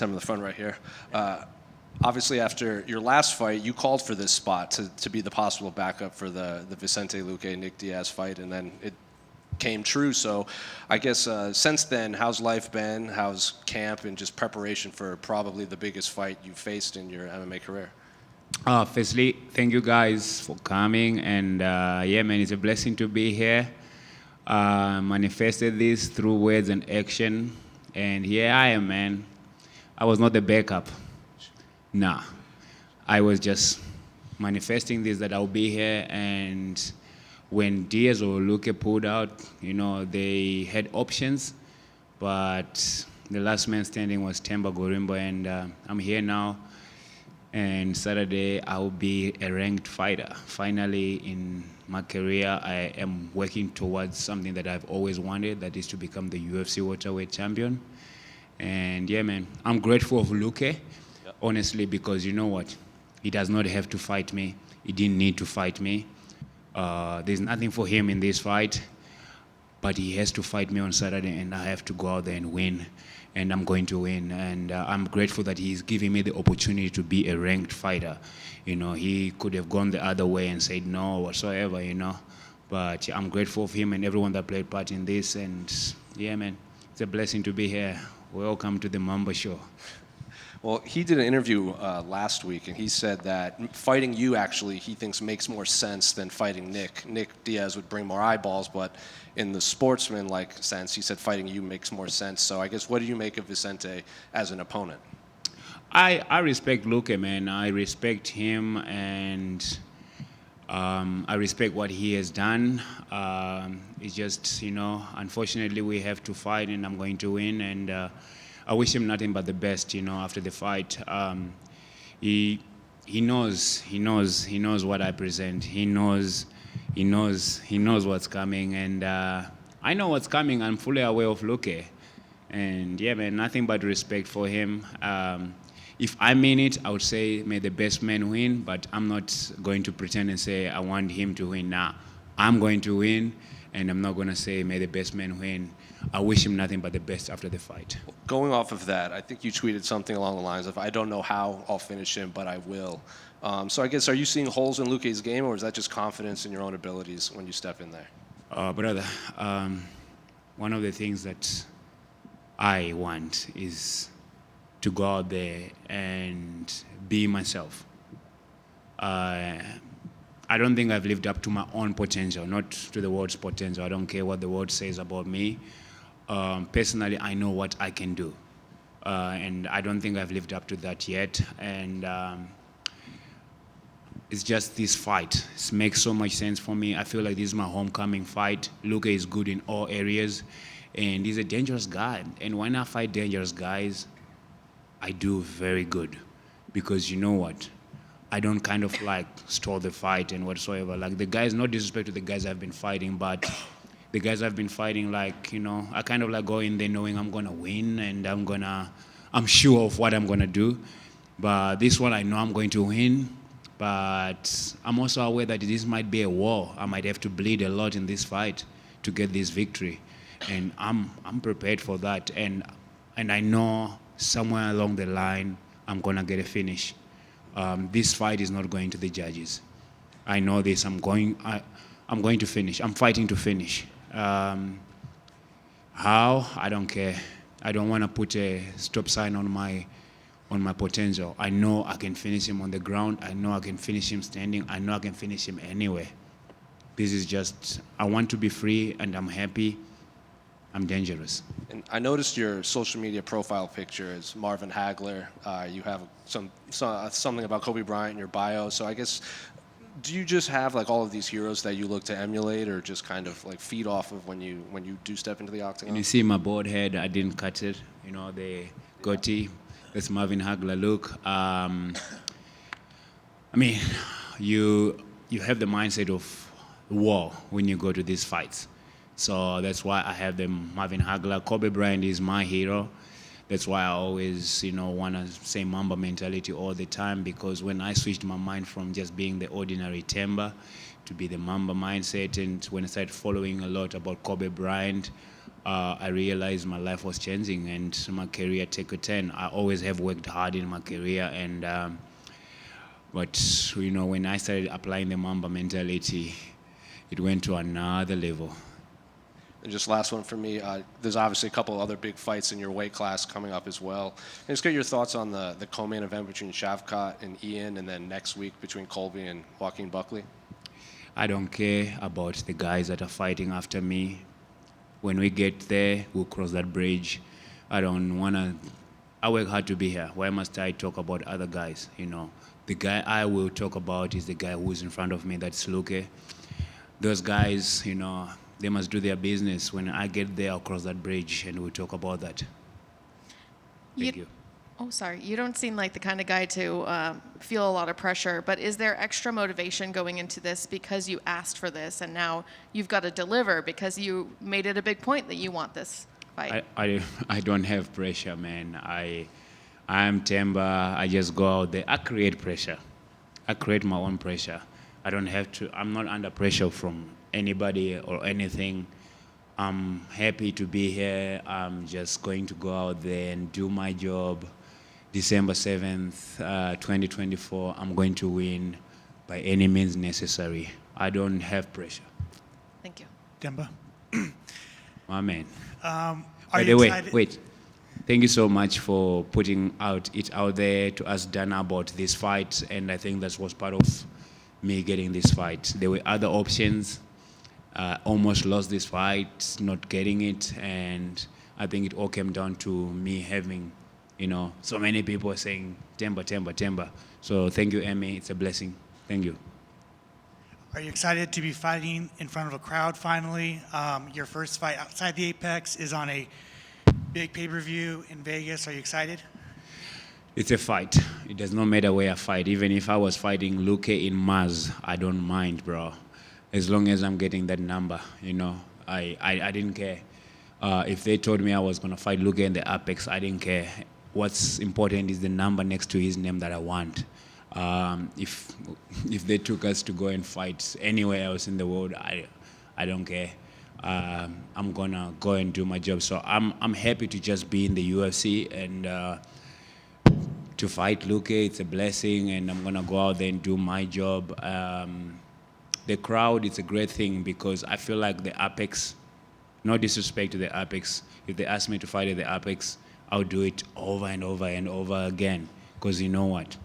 Themba in the front right here. Obviously, after your last fight, you called for this spot to be the possible backup for the Vicente Luque Nick Diaz fight, and then it came true. So I guess since then, how's life been? How's camp and just preparation for probably the biggest fight you've faced in your MMA career? Firstly, thank you guys for coming, and yeah, man, it's a blessing to be here. Manifested this through words and action, and here I am, man. I was not the backup. Nah, I was just manifesting this, that I'll be here. And when Diaz or Luque pulled out, you know, they had options, but the last man standing was Themba Gorimbo, and I'm here now. And Saturday, I'll be a ranked fighter. Finally, in my career, I am working towards something that I've always wanted, that is to become the UFC welterweight champion. And yeah, man, I'm grateful of Luque, honestly, because you know what? He does not have to fight me. He didn't need to fight me. There's nothing for him in this fight, but he has to fight me on Saturday, and I have to go out there and win. And I'm going to win. And I'm grateful that he's giving me the opportunity to be a ranked fighter. You know, he could have gone the other way and said no whatsoever, you know. But I'm grateful of him and everyone that played part in this. And yeah, man, it's a blessing to be here. Welcome to the Mamba show. Well, he did an interview last week, and he said that fighting you actually he thinks makes more sense than fighting Nick. Nick Diaz would bring more eyeballs, but in the sportsman-like sense, he said fighting you makes more sense. So I guess what do you make of Vicente as an opponent? I respect Luque, man. I respect him, and I respect what he has done. It's just, you know, unfortunately we have to fight, and I'm going to win. And I wish him nothing but the best, you know, after the fight. He knows what I present. He knows what's coming, and I know what's coming. I'm fully aware of Luque, and yeah, man, nothing but respect for him. If I mean it, I would say may the best man win, but I'm not going to pretend and say I want him to win. Nah, I'm going to win, and I'm not going to say may the best man win. I wish him nothing but the best after the fight. Going off of that, I think you tweeted something along the lines of, I don't know how I'll finish him, but I will. So I guess, are you seeing holes in Luque's game, or is that just confidence in your own abilities when you step in there? Brother, one of the things that I want is to go out there and be myself. I don't think I've lived up to my own potential, not to the world's potential. I don't care what the world says about me. Personally, I know what I can do. And I don't think I've lived up to that yet. And it's just this fight. It makes so much sense for me. I feel like this is my homecoming fight. Luque is good in all areas. And he's a dangerous guy. And when I fight dangerous guys, I do very good. Because you know what? I don't kind of like stall the fight and whatsoever. Like the guys, no disrespect to the guys I've been fighting, but the guys I've been fighting, like, you know, I kind of like go in there knowing I'm gonna win, and I'm sure of what I'm gonna do. But this one I know I'm going to win, but I'm also aware that this might be a war. I might have to bleed a lot in this fight to get this victory. And I'm prepared for that. And I know somewhere along the line I'm gonna get a finish. This fight is not going to the judges. I know this. I'm going to finish. I'm fighting to finish. How? I don't care. I don't want to put a stop sign on my potential. I know I can finish him on the ground. I know I can finish him standing. I know I can finish him anywhere. This is just, I want to be free, and I'm happy. I'm dangerous. And I noticed your social media profile picture is Marvin Hagler. You have something about Kobe Bryant in your bio. So I guess, do you just have like all of these heroes that you look to emulate, or just kind of like feed off of when you do step into the octagon? And you see my bald head, I didn't cut it. You know, the goatee. That's Marvin Hagler look. I mean, you have the mindset of war when you go to these fights. So that's why I have the Marvin Hagler. Kobe Bryant is my hero. That's why I always, you know, want to say Mamba mentality all the time, because when I switched my mind from just being the ordinary Themba to be the Mamba mindset, and when I started following a lot about Kobe Bryant, I realized my life was changing and my career take a turn. I always have worked hard in my career, and but when I started applying the Mamba mentality, it went to another level. And just last one for me, there's obviously a couple other big fights in your weight class coming up as well. And just get your thoughts on the co-main event between Shavkat and Ian, and then next week between Colby and Joaquin Buckley. I don't care about the guys that are fighting after me. When we get there, we'll cross that bridge. I don't want to. I work hard to be here. Why must I talk about other guys? The guy I will talk about is the guy who's in front of me. That's Luque. Those guys, they must do their business. When I get there, I'll cross that bridge and we'll talk about that. Thank you. Oh, sorry. You don't seem like the kind of guy to feel a lot of pressure, but is there extra motivation going into this because you asked for this and now you've got to deliver because you made it a big point that you want this fight? I don't have pressure, man. I'm Themba. I just go out there. I create pressure. I create my own pressure. I don't have to. I'm not under pressure from anybody or anything. I'm happy to be here. I'm just going to go out there and do my job. December 7th, 2024, I'm going to win by any means necessary. I don't have pressure. Thank you. Themba. My man. Are By you the way, excited? wait. Thank you so much for putting it out there to us, Dana, about this fight. And I think that was part of me getting this fight. There were other options. Almost lost this fight, not getting it. And I think it all came down to me having, so many people saying, Themba, Themba, Themba. So thank you, Emmy. It's a blessing. Thank you. Are you excited to be fighting in front of a crowd finally? Your first fight outside the Apex is on a big pay-per-view in Vegas. Are you excited? It's a fight. It does not matter where I fight. Even if I was fighting Luque in Mars, I don't mind, bro. As long as I'm getting that number, I didn't care. If they told me I was going to fight Luque in the Apex, I didn't care. What's important is the number next to his name that I want. If they took us to go and fight anywhere else in the world, I don't care. I'm gonna go and do my job. So I'm happy to just be in the UFC and to fight Luque. It's a blessing, and I'm gonna go out there and do my job. The crowd, it's a great thing because I feel like the Apex. No disrespect to the Apex. If they ask me to fight at the Apex, I'll do it over and over and over again. Because you know what?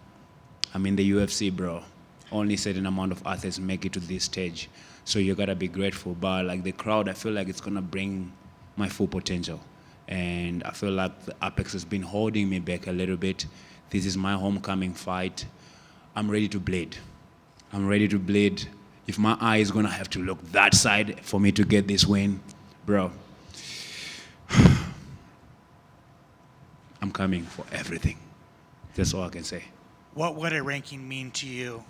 I'm in the UFC, bro. Only certain amount of athletes make it to this stage. So you gotta be grateful. But like the crowd, I feel like it's gonna bring my full potential. And I feel like the Apex has been holding me back a little bit. This is my homecoming fight. I'm ready to bleed. I'm ready to bleed. If my eye is gonna have to look that side for me to get this win, bro, I'm coming for everything. That's all I can say. What would a ranking mean to you?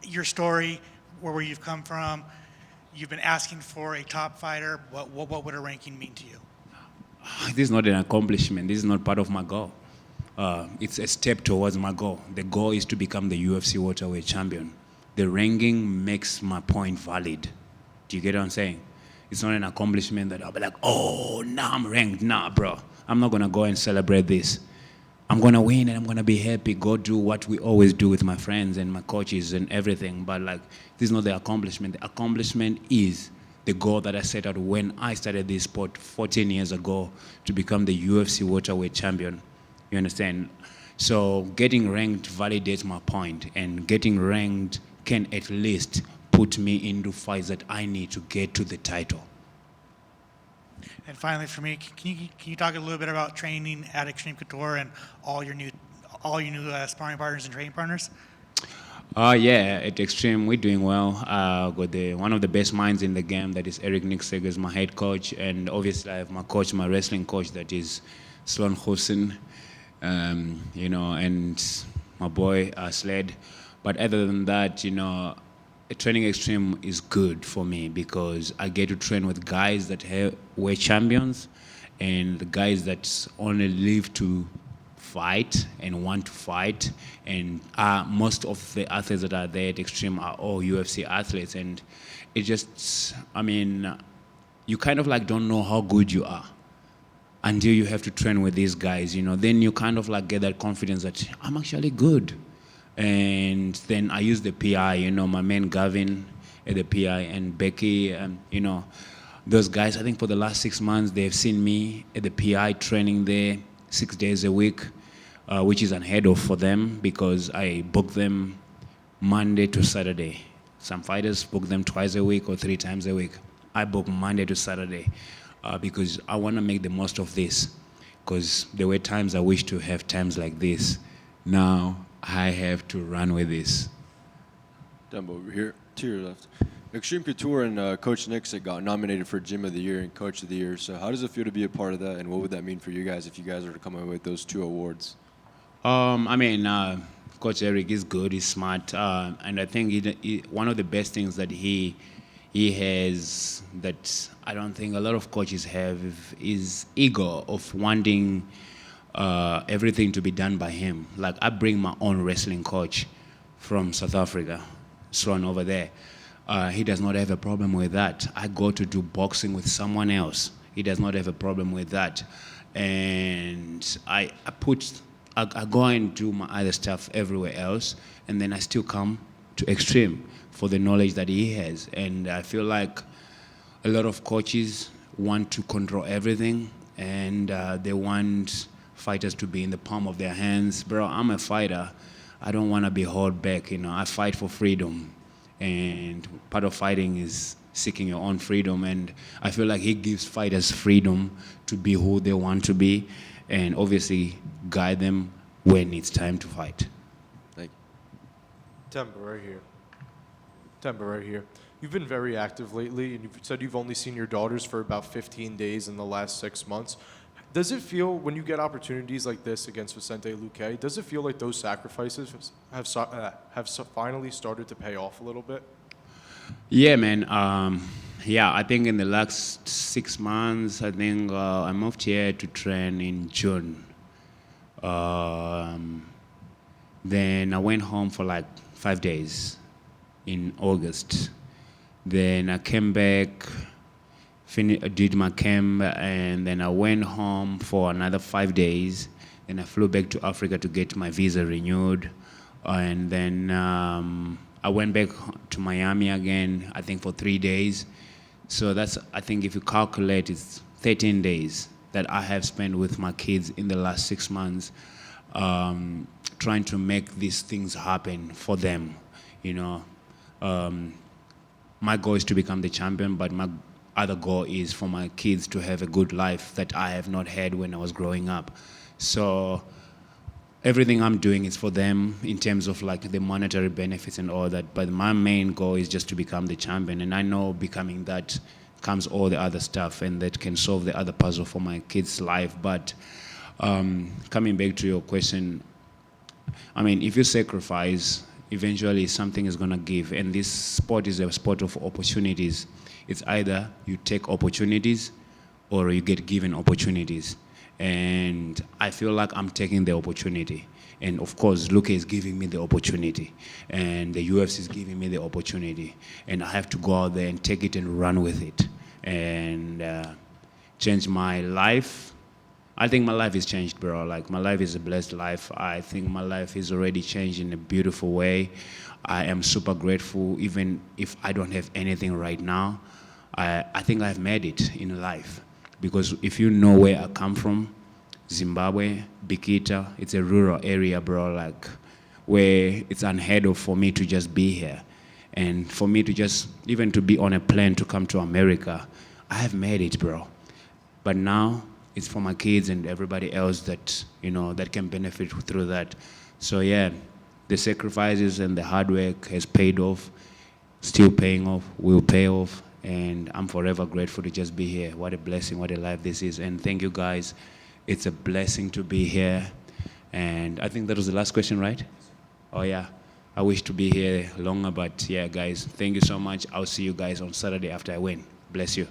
Your story, where you've come from. You've been asking for a top fighter. What would a ranking mean to you? This is not an accomplishment. This is not part of my goal. It's a step towards my goal. The goal is to become the UFC welterweight champion. The ranking makes my point valid. Do you get what I'm saying? It's not an accomplishment that I'll be like, oh, now I'm ranked. Nah, bro. I'm not going to go and celebrate this. I'm going to win and I'm going to be happy, go do what we always do with my friends and my coaches and everything. But like, this is not the accomplishment. The accomplishment is the goal that I set out when I started this sport 14 years ago to become the UFC welterweight champion. You understand? So getting ranked validates my point, and getting ranked can at least put me into fights that I need to get to the title. And finally, for me, can you talk a little bit about training at Extreme Couture and all your new sparring partners and training partners? Yeah, at Extreme, we're doing well. Got one of the best minds in the game, that is Eric Nickseg, is my head coach. And obviously, I have my coach, my wrestling coach, that is Sloan Hussein, and my boy, Sled. But other than that, training Extreme is good for me because I get to train with guys that were champions and the guys that only live to fight and want to fight. And most of the athletes that are there at Extreme are all UFC athletes. And it just, you kind of like don't know how good you are until you have to train with these guys, then you kind of like get that confidence that I'm actually good. And then I use the PI, my man Gavin at the PI and Becky, those guys, I think for the last 6 months, they've seen me at the PI training there 6 days a week, which is unheard of for them because I book them Monday to Saturday. Some fighters book them twice a week or 3 times a week. I book Monday to Saturday because I want to make the most of this, because there were times I wish to have times like this. Now I have to run with this. Themba over here, to your left. Extreme Couture and Coach Nixon got nominated for Gym of the Year and Coach of the Year. So how does it feel to be a part of that, and what would that mean for you guys if you guys are to come away with those 2 awards? Coach Eric is good, he's smart, and I think one of the best things that he has that I don't think a lot of coaches have is ego of wanting everything to be done by him. Like, I bring my own wrestling coach from South Africa, Sloan over there. He does not have a problem with that. I go to do boxing with someone else. He does not have a problem with that. And I go and do my other stuff everywhere else, and then I still come to Extreme for the knowledge that he has. And I feel like a lot of coaches want to control everything, and they want fighters to be in the palm of their hands. Bro, I'm a fighter. I don't want to be held back. I fight for freedom. And part of fighting is seeking your own freedom. And I feel like he gives fighters freedom to be who they want to be, and obviously guide them when it's time to fight. Thank you. Themba right here. You've been very active lately, and you've said you've only seen your daughters for about 15 days in the last 6 months. Does it feel, when you get opportunities like this against Vicente Luque, does it feel like those sacrifices have finally started to pay off a little bit? Yeah, man. I think in the last 6 months, I think I moved here to train in June. Then I went home for like 5 days in August. Then I came back, did my camp, and then I went home for another 5 days. Then I flew back to Africa to get my visa renewed. And then I went back to Miami again, I think for 3 days. So that's, I think if you calculate, it's 13 days that I have spent with my kids in the last 6 months, trying to make these things happen for them. My goal is to become the champion, but my other goal is for my kids to have a good life that I have not had when I was growing up. So everything I'm doing is for them in terms of like the monetary benefits and all that. But my main goal is just to become the champion. And I know becoming that comes all the other stuff, and that can solve the other puzzle for my kids' life. But coming back to your question, if you sacrifice, eventually something is going to give. And this sport is a sport of opportunities. It's either you take opportunities or you get given opportunities. And I feel like I'm taking the opportunity. And of course, Luque is giving me the opportunity. And the UFC is giving me the opportunity. And I have to go out there and take it and run with it. And change my life. I think my life is changed, bro. Like, my life is a blessed life. I think my life is already changed in a beautiful way. I am super grateful, even if I don't have anything right now. I think I've made it in life. Because if you know where I come from, Zimbabwe, Bikita, it's a rural area, bro, like, where it's unheard of for me to just be here. And for me to just, even to be on a plane to come to America, I have made it, bro. But now, it's for my kids and everybody else that, that can benefit through that. So yeah, the sacrifices and the hard work has paid off, still paying off, will pay off. And I'm forever grateful to just be here. What a blessing, what a life this is. And thank you guys. It's a blessing to be here. And I think that was the last question, right? Oh yeah, I wish to be here longer, but yeah, guys, thank you so much. I'll see you guys on Saturday after I win. Bless you.